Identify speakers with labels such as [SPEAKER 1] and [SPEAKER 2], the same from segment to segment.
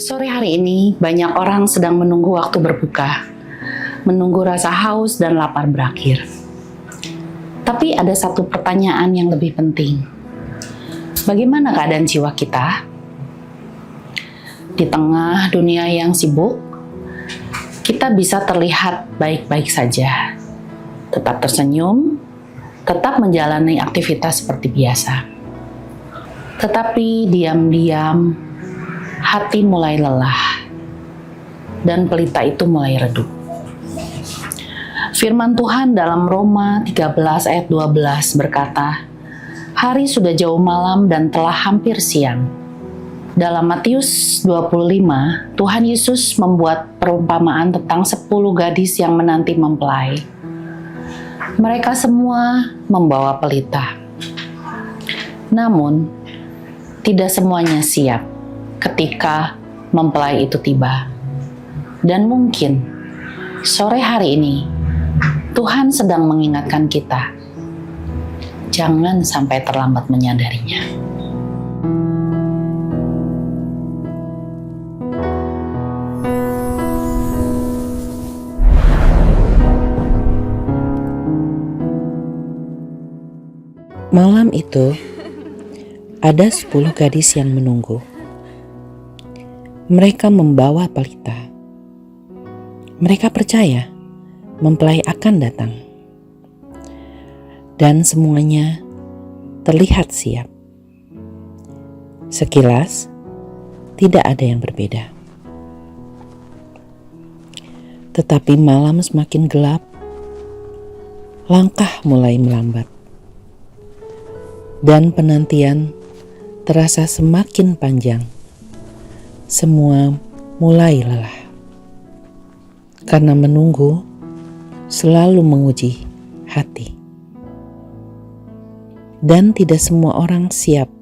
[SPEAKER 1] Sore hari ini banyak orang sedang menunggu waktu berbuka, menunggu rasa haus dan lapar berakhir. Tapi ada satu pertanyaan yang lebih penting. Bagaimana keadaan jiwa kita? Di tengah dunia yang sibuk, kita bisa terlihat baik-baik saja, tetap tersenyum, tetap menjalani aktivitas seperti biasa. Tetapi diam-diam, hati mulai lelah, dan pelita itu mulai redup. Firman Tuhan dalam Roma 13 ayat 12 berkata, "Hari sudah jauh malam dan telah hampir siang." Dalam Matius 25, Tuhan Yesus membuat perumpamaan tentang 10 gadis yang menanti mempelai. Mereka semua membawa pelita. Namun, tidak semuanya siap ketika mempelai itu tiba. Dan mungkin sore hari ini Tuhan sedang mengingatkan kita, jangan sampai terlambat menyadarinya.
[SPEAKER 2] Malam itu, ada 10 gadis yang menunggu. Mereka membawa pelita. Mereka percaya mempelai akan datang. Dan semuanya terlihat siap. Sekilas, tidak ada yang berbeda. Tetapi malam semakin gelap, langkah mulai melambat. Dan penantian terasa semakin panjang. Semua mulai lelah. Karena menunggu selalu menguji hati. Dan tidak semua orang siap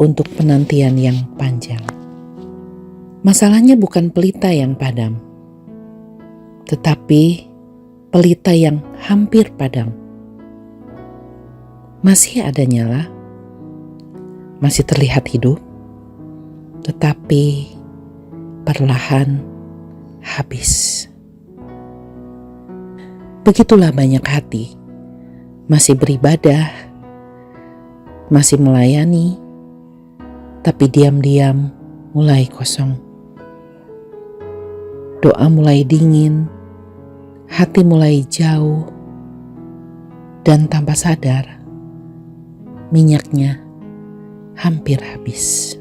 [SPEAKER 2] untuk penantian yang panjang. Masalahnya bukan pelita yang padam, tetapi pelita yang hampir padam. Masih ada nyala, masih terlihat hidup, tetapi perlahan habis. Begitulah banyak hati, masih beribadah, masih melayani, tapi diam-diam mulai kosong. Doa mulai dingin, hati mulai jauh, dan tanpa sadar, minyaknya hampir habis.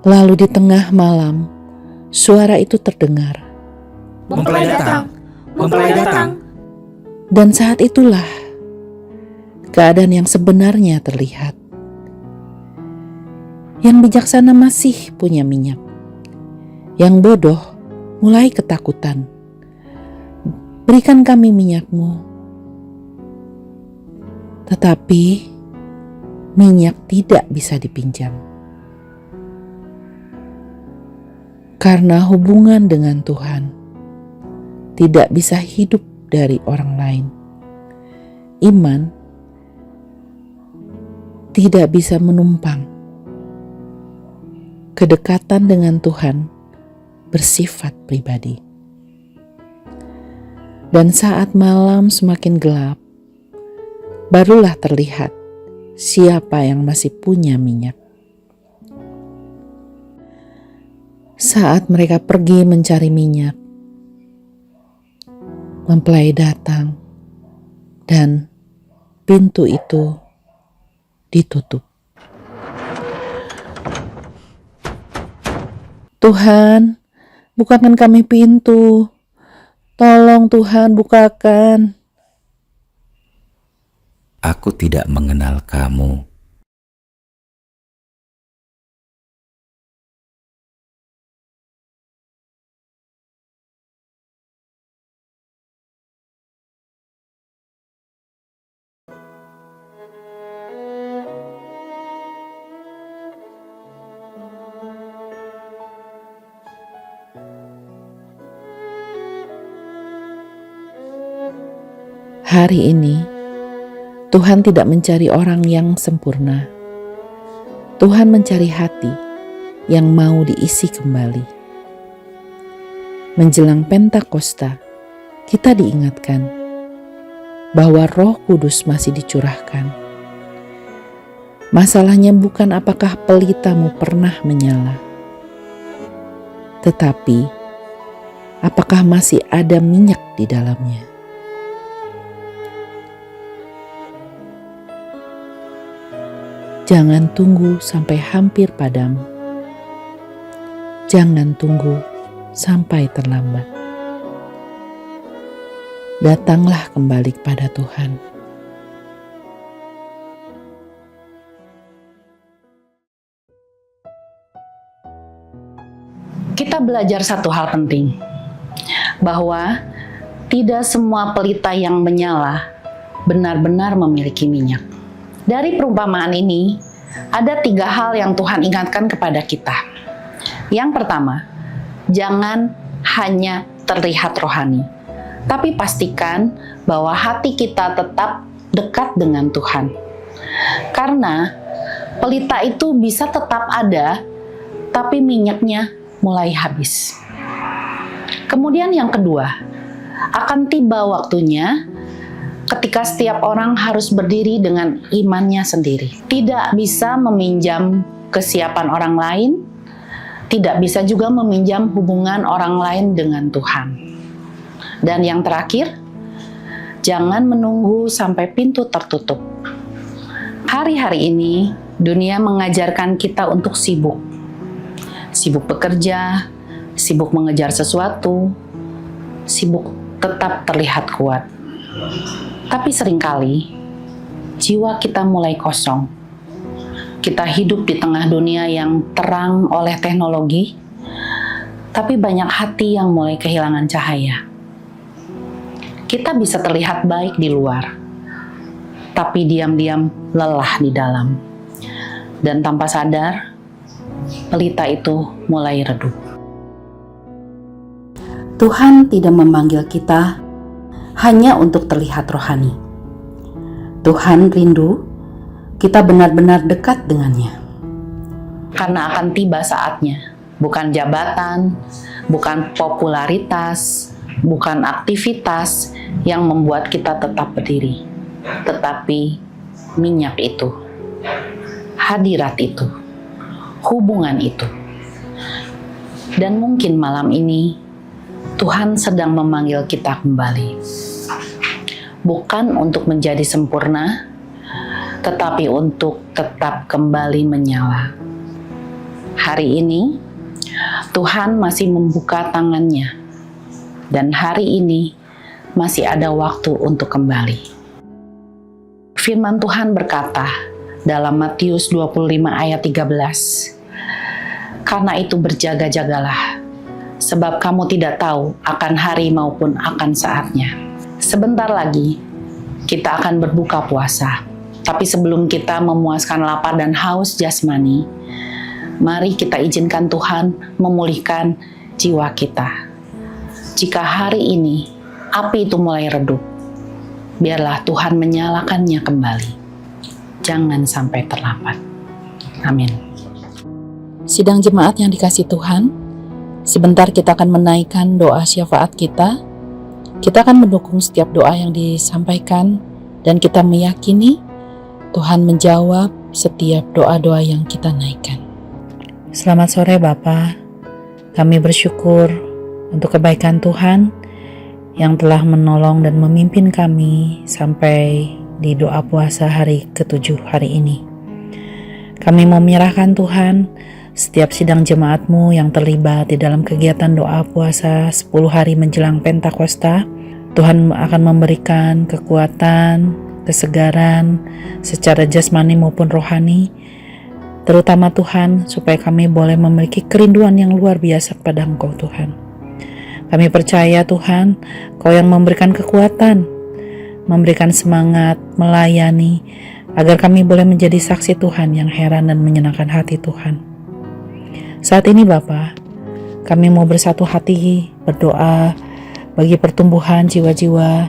[SPEAKER 2] Lalu di tengah malam, suara itu terdengar.
[SPEAKER 3] Mempelai datang, mempelai datang.
[SPEAKER 2] Dan saat itulah keadaan yang sebenarnya terlihat. Yang bijaksana masih punya minyak. Yang bodoh mulai ketakutan. Berikan kami minyakmu. Tetapi minyak tidak bisa dipinjam. Karena hubungan dengan Tuhan tidak bisa hidup dari orang lain. Iman tidak bisa menumpang. Kedekatan dengan Tuhan bersifat pribadi. Dan saat malam semakin gelap, barulah terlihat siapa yang masih punya minyak. Saat mereka pergi mencari minyak, mempelai datang dan pintu itu ditutup. Tuhan, bukakan kami pintu. Tolong Tuhan, bukakan.
[SPEAKER 3] Aku tidak mengenal kamu.
[SPEAKER 2] Hari ini, Tuhan tidak mencari orang yang sempurna. Tuhan mencari hati yang mau diisi kembali. Menjelang Pentakosta, kita diingatkan bahwa Roh Kudus masih dicurahkan. Masalahnya bukan apakah pelitamu pernah menyala, tetapi apakah masih ada minyak di dalamnya. Jangan tunggu sampai hampir padam. Jangan tunggu sampai terlambat. Datanglah kembali kepada Tuhan.
[SPEAKER 1] Kita belajar satu hal penting, bahwa tidak semua pelita yang menyala benar-benar memiliki minyak. Dari perumpamaan ini, ada 3 hal yang Tuhan ingatkan kepada kita. Yang pertama, jangan hanya terlihat rohani, tapi pastikan bahwa hati kita tetap dekat dengan Tuhan. Karena pelita itu bisa tetap ada, tapi minyaknya mulai habis. Kemudian yang kedua, akan tiba waktunya ketika setiap orang harus berdiri dengan imannya sendiri. Tidak bisa meminjam kesiapan orang lain, tidak bisa juga meminjam hubungan orang lain dengan Tuhan. Dan yang terakhir, jangan menunggu sampai pintu tertutup. Hari-hari ini, dunia mengajarkan kita untuk sibuk. Sibuk bekerja, sibuk mengejar sesuatu, sibuk tetap terlihat kuat. Tapi seringkali jiwa kita mulai kosong. Kita hidup di tengah dunia yang terang oleh teknologi, tapi banyak hati yang mulai kehilangan cahaya. Kita bisa terlihat baik di luar, tapi diam-diam lelah di dalam. Dan tanpa sadar, pelita itu mulai redup. Tuhan tidak memanggil kita hanya untuk terlihat rohani. Tuhan rindu kita benar-benar dekat dengannya. Karena akan tiba saatnya, bukan jabatan, bukan popularitas, bukan aktivitas yang membuat kita tetap berdiri, tetapi minyak itu, hadirat itu, hubungan itu. Dan mungkin malam ini Tuhan sedang memanggil kita kembali. Bukan untuk menjadi sempurna, tetapi untuk tetap kembali menyala. Hari ini, Tuhan masih membuka tangannya. Dan hari ini, masih ada waktu untuk kembali. Firman Tuhan berkata dalam Matius 25 ayat 13, "Karena itu berjaga-jagalah, sebab kamu tidak tahu akan hari maupun akan saatnya." Sebentar lagi kita akan berbuka puasa. Tapi sebelum kita memuaskan lapar dan haus jasmani, mari kita izinkan Tuhan memulihkan jiwa kita. Jika hari ini api itu mulai redup, biarlah Tuhan menyalakannya kembali. Jangan sampai terlambat. Amin. Sidang jemaat yang dikasihi Tuhan, sebentar kita akan menaikkan doa syafaat kita. Kita akan mendukung setiap doa yang disampaikan dan kita meyakini Tuhan menjawab setiap doa-doa yang kita naikkan. Selamat sore Bapa. Kami bersyukur untuk kebaikan Tuhan yang telah menolong dan memimpin kami sampai di doa puasa hari ke-7 hari ini. Kami mau menyerahkan Tuhan setiap sidang jemaat-Mu yang terlibat di dalam kegiatan doa puasa 10 hari menjelang Pentakosta. Tuhan akan memberikan kekuatan, kesegaran secara jasmani maupun rohani, terutama Tuhan, supaya kami boleh memiliki kerinduan yang luar biasa kepada Engkau Tuhan. Kami percaya Tuhan, Kau yang memberikan kekuatan, memberikan semangat, melayani, agar kami boleh menjadi saksi Tuhan yang heran dan menyenangkan hati Tuhan. Saat ini Bapa, kami mau bersatu hati berdoa bagi pertumbuhan jiwa-jiwa,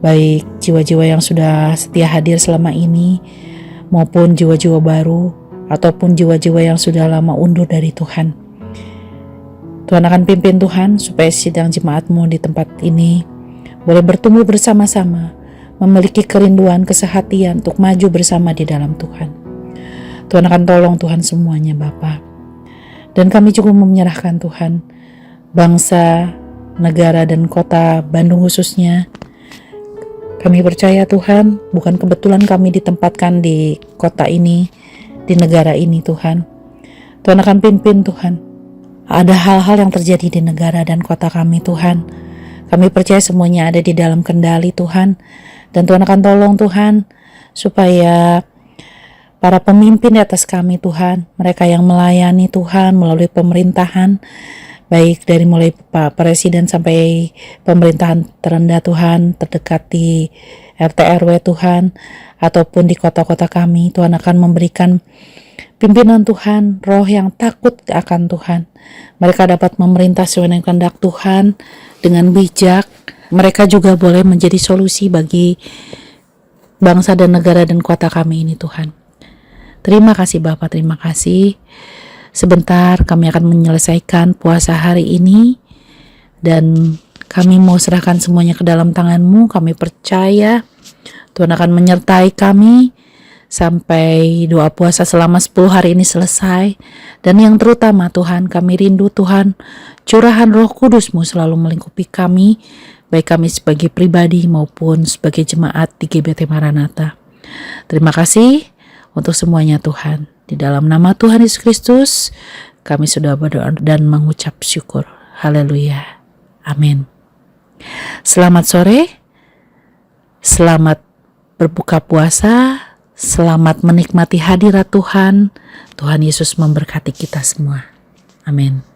[SPEAKER 2] baik jiwa-jiwa yang sudah setia hadir selama ini maupun jiwa-jiwa baru ataupun jiwa-jiwa yang sudah lama undur dari Tuhan. Tuhan akan pimpin Tuhan supaya sidang jemaat-Mu di tempat ini boleh bertumbuh bersama-sama, memiliki kerinduan, kesehatian untuk maju bersama di dalam Tuhan. Tuhan akan tolong Tuhan semuanya Bapa. Dan kami juga menyerahkan Tuhan bangsa, negara dan kota Bandung khususnya. Kami percaya Tuhan, bukan kebetulan kami ditempatkan di kota ini, di negara ini Tuhan. Tuhan akan pimpin Tuhan. Ada hal-hal yang terjadi di negara dan kota kami Tuhan. Kami percaya semuanya ada di dalam kendali Tuhan. Dan Tuhan akan tolong Tuhan supaya para pemimpin di atas kami Tuhan, mereka yang melayani Tuhan melalui pemerintahan, baik dari mulai Pak Presiden sampai pemerintahan terendah Tuhan, terdekat di RT RW Tuhan, ataupun di kota-kota kami, Tuhan akan memberikan pimpinan Tuhan, roh yang takut akan Tuhan. Mereka dapat memerintah sesuai dengan kehendak Tuhan dengan bijak. Mereka juga boleh menjadi solusi bagi bangsa dan negara dan kota kami ini Tuhan. Terima kasih Bapak, terima kasih. Sebentar kami akan menyelesaikan puasa hari ini dan kami mau serahkan semuanya ke dalam tangan-Mu. Kami percaya Tuhan akan menyertai kami sampai doa puasa selama 10 hari ini selesai. Dan yang terutama Tuhan, kami rindu Tuhan, curahan Roh Kudus-Mu selalu melingkupi kami, baik kami sebagai pribadi maupun sebagai jemaat di GBT Maranatha. Terima kasih untuk semuanya Tuhan. Di dalam nama Tuhan Yesus Kristus, kami sudah berdoa dan mengucap syukur. Haleluya. Amin. Selamat sore. Selamat berbuka puasa. Selamat menikmati hadirat Tuhan. Tuhan Yesus memberkati kita semua. Amin.